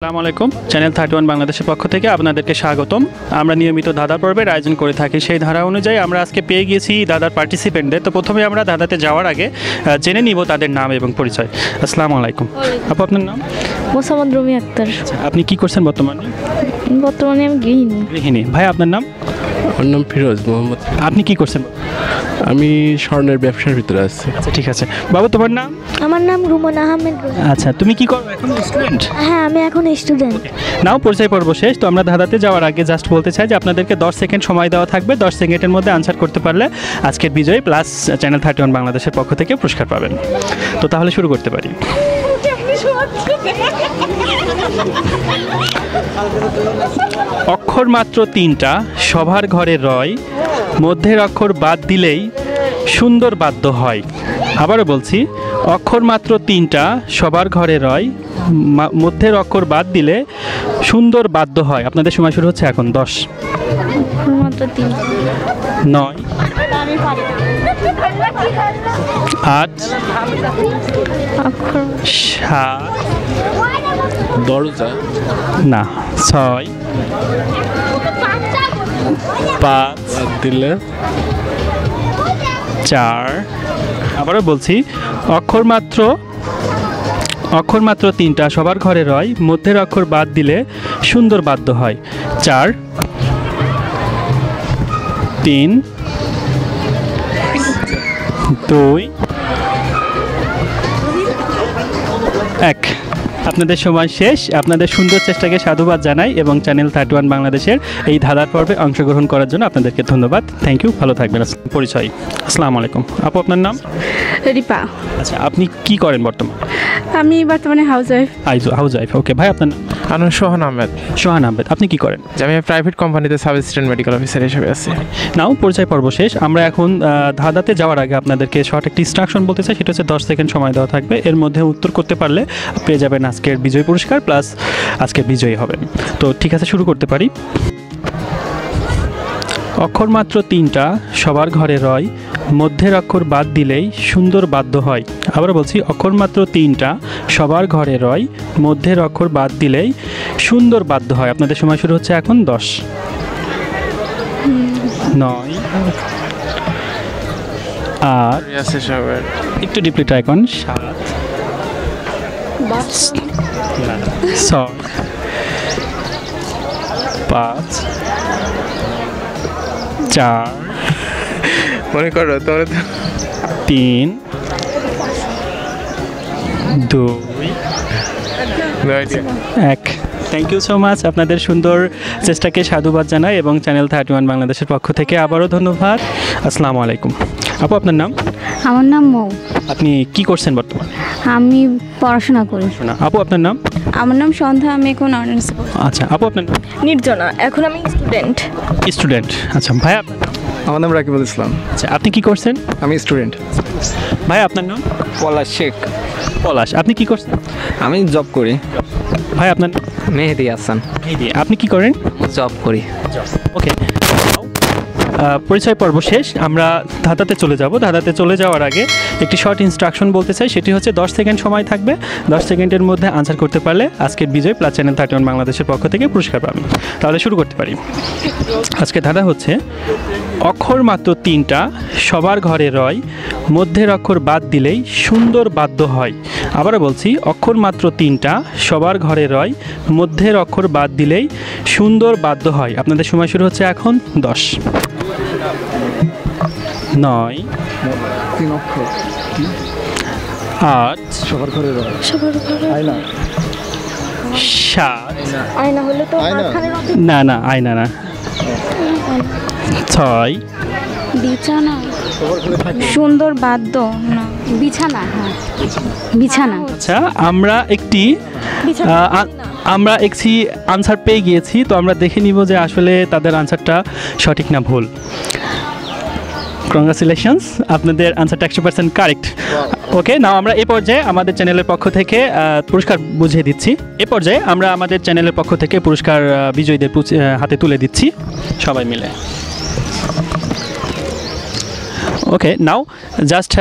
আসসালামু আলাইকুম। চ্যানেল 31 বাংলাদেশের পক্ষ থেকে আপনাদেরকে স্বাগতম। আমরা নিয়মিত ধাঁধা পর্বের আয়োজন করে থাকি। সেই ধারা অনুযায়ী আমরা আজকে পেয়ে গিয়েছি ধাঁধার পার্টিসিপেন্টদের। তো প্রথমে আমরা ধাঁধাতে যাওয়ার আগে জেনে নিব তাদের নাম এবং পরিচয়। আসসালামু আলাইকুম। আপু, আপনার নাম? মোসাম্মদ রুমি আক্তার। আপনি কি করছেন বর্তমানে? বর্তমানে আমি গৃহিণী। ভাই, আপনার নাম? আমার নাম ফিরোজ মোহাম্মদ। আপনি কি করছেন? আমি স্বর্ণের ব্যবসার ভিতরে আছি। আচ্ছা, ঠিক আছে। বাবু, তোমার নাম? আমার নাম রুমন আহমেদ। আচ্ছা, তুমি কি করো এখন? স্টুডেন্ট? হ্যাঁ, আমি এখন স্টুডেন্ট। নাও, পরিচয় পর্ব শেষ। তো আমরা ধাঁধাতে যাওয়ার আগে জাস্ট বলতে চাই যে আপনাদেরকে 10 সেকেন্ড সময় দেওয়া থাকবে। 10 সেকেন্ডের মধ্যে আনসার করতে পারলে আজকের বিজয়ী প্লাস চ্যানেল 31 বাংলাদেশের পক্ষ থেকে পুরস্কার পাবেন। তো তাহলে শুরু করতে পারি। অক্ষর মাত্র 3টা, সবার ঘরে রয়, মধ্যের অক্ষর বাদ দিলেই সুন্দর বাদ্য হয়। আবারও বলছি, অক্ষর মাত্র 3টা, সবার ঘরে রয়, মধ্যের অক্ষর বাদ দিলে সুন্দর বাদ্য হয়। আপনাদের সময় শুরু হচ্ছে এখন। 10, মাত্র 3, 9, 8, অক্ষর 7, দরজা না, 6, 5, দিলে 4। আবারও বলছি, অক্ষর মাত্র 3টা, সবার ঘরে রয়, মধ্যের অক্ষর বাদ দিলে সুন্দর বাদ্য হয়। 4, 3, 2, 1। আপনাদের সময় শেষ। আপনাদের সুন্দর চেষ্টাকে সাধুবাদ জানাই এবং চ্যানেল 31 বাংলাদেশের এই ধাঁধার পর্বে অংশগ্রহণ করার জন্য আপনাদেরকে ধন্যবাদ। Thank you. ভালো থাকবেন। পরিচয়। আসসালামু আলাইকুম। আপু, আপনার নাম? রিপা। আচ্ছা, আপনি কি করেন বর্তমানে? আমি বর্তমানে হাউস ওয়াইফ। ওকে। ভাই, আপনার নাম? আমার সোহান আহমেদ। সোহান আহমেদ। আপনি কি করেন? আমি প্রাইভেট কোম্পানিতে সাব অ্যাসিস্ট্যান্ট মেডিকেল অফিসার হিসেবে আছি। নাও, পরিচয় পর্ব শেষ। আমরা এখন ধাঁধাতে যাওয়ার আগে আপনাদেরকে শর্ট একটি ইনস্ট্রাকশন বলতে চাই। সেটা হচ্ছে 10 সেকেন্ড সময় দেওয়া থাকবে। এর মধ্যে উত্তর করতে পারলে পেয়ে যাবেন আজকের বিজয় পুরস্কার প্লাস আজকের বিজয়ী হবেন। তো ঠিক আছে, শুরু করতে পারি। অক্ষর মাত্র 3টা, সবার ঘরে রয়, মধ্যের অক্ষর বাদ দিলেই সুন্দর বাদ্য হয়। আবার বলছি, অক্ষর মাত্র 3টা, সবার ঘরে রয়, মধ্যের অক্ষর বাদ দিলেই সুন্দর বাদ্য হয়। আপনাদের সময় শুরু হচ্ছে এখন। 10, 9, 8, একটু ডিপলি ট্রাই করুন। 7, 6, 5, 4, মনে করো তোমরা 3, 2, 1। Thank you so much. আপনাদের সুন্দর চেষ্টাকে সাধুবাদ জানাই এবং চ্যানেল 31 বাংলাদেশের পক্ষ থেকে আবারও ধন্যবাদ। আসসালামু আলাইকুম। আপু, আপনার নাম? আমার নাম মৌ। আপনি কি করছেন বর্তমানে? আমি পড়াশোনা করি। আপু, আপনার নাম? আমার নাম সন্ধ্যা, আমি এখন অনার্স। আচ্ছা, আপু, আপনার নাম? নির্জনা, এখন আমি স্টুডেন্ট। আচ্ছা, ভাই, আপনার নাম? আমার নাম রাকিবুল ইসলাম। আচ্ছা, আপনি কি করছেন? আমি স্টুডেন্ট। ভাই, আপনার নাম? পলাশ শেখ। পলাশ। আপনি কি করছেন? আমি জব করি। ভাই, আপনার নাম? মেহেদি হাসান। আপনি কি করেন? জব করি। ওকে। পরিচয় পর্ব শেষ। আমরা ধাঁধাতে চলে যাব। ধাঁধাতে চলে যাওয়ার আগে একটি শর্ট ইনস্ট্রাকশন বলতে চাই। সেটি হচ্ছে 10 সেকেন্ড সময় থাকবে। 10 সেকেন্ডের মধ্যে আনসার করতে পারলে আজকের বিজয় প্লাস চ্যানেল 31 বাংলাদেশের পক্ষ থেকে পুরস্কার পাবেন। তাহলে শুরু করতে পারি। আজকে ধাঁধা হচ্ছে, অক্ষর মাত্র 3টা, সবার ঘরে রয়, মধ্যের অক্ষর বাদ দিলেই সুন্দর বাদ্য হয়। আবারও বলছি, অক্ষর মাত্র 3টা, সবার ঘরে রয়, মধ্যের অক্ষর বাদ দিলেই সুন্দর বাদ্য হয়। আপনাদের সময় শুরু হচ্ছে এখন। 10, 9, 8, সবার ঘরে রয়। 7, আয়না হলে তো না, আয়না না, 6, বিছানা, সুন্দর বাদ্য, না বিছানা। হ্যাঁ, বিছানা। আচ্ছা, আমরা একটি আনসার পেয়ে গিয়েছি। তো আমরা দেখে নিব যে আসলে তাদের আনসারটা সঠিক না ভুল। কংগ্রাচুলেশনস, আপনাদের আনসারটা 100% কারেক্ট। ওকে, নাও আমরা এই পর্যায়ে আমাদের চ্যানেলের পক্ষ থেকে পুরস্কার বুঝিয়ে দিচ্ছি। এই পর্যায়ে আমরা আমাদের চ্যানেলের পক্ষ থেকে পুরস্কার বিজয়ীদের হাতে তুলে দিচ্ছি সবাই মিলে। ওকে, নাও জাস্ট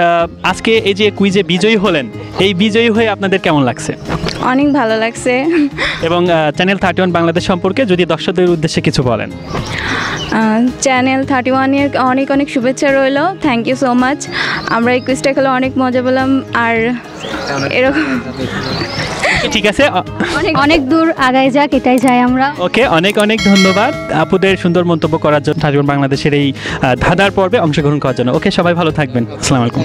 আজকে এই যে কুইজে বিজয়ী হলেন, এই বিজয়ী হয়ে আপনাদের কেমন লাগছে? অনেক ভালো লাগছে। এবং চ্যানেল 31 বাংলাদেশ সম্পর্কে যদি দর্শকদের উদ্দেশ্যে কিছু বলেন। চ্যানেল 31-এর অনেক অনেক শুভেচ্ছা রইলো। Thank you so much. আমরা এই কুইজটা খেলে অনেক মজা পেলাম। আর এরকম ঠিক আছে, অনেক দূর আগায় যাক, এটাই চাই আমরা। ওকে, অনেক অনেক ধন্যবাদ আপুদের সুন্দর মন্তব্য করার জন্য 31 বাংলাদেশের এই ধাঁধার পর্বে অংশগ্রহণ করার জন্য। ওকে, সবাই ভালো থাকবেন। আসসালামু আলাইকুম।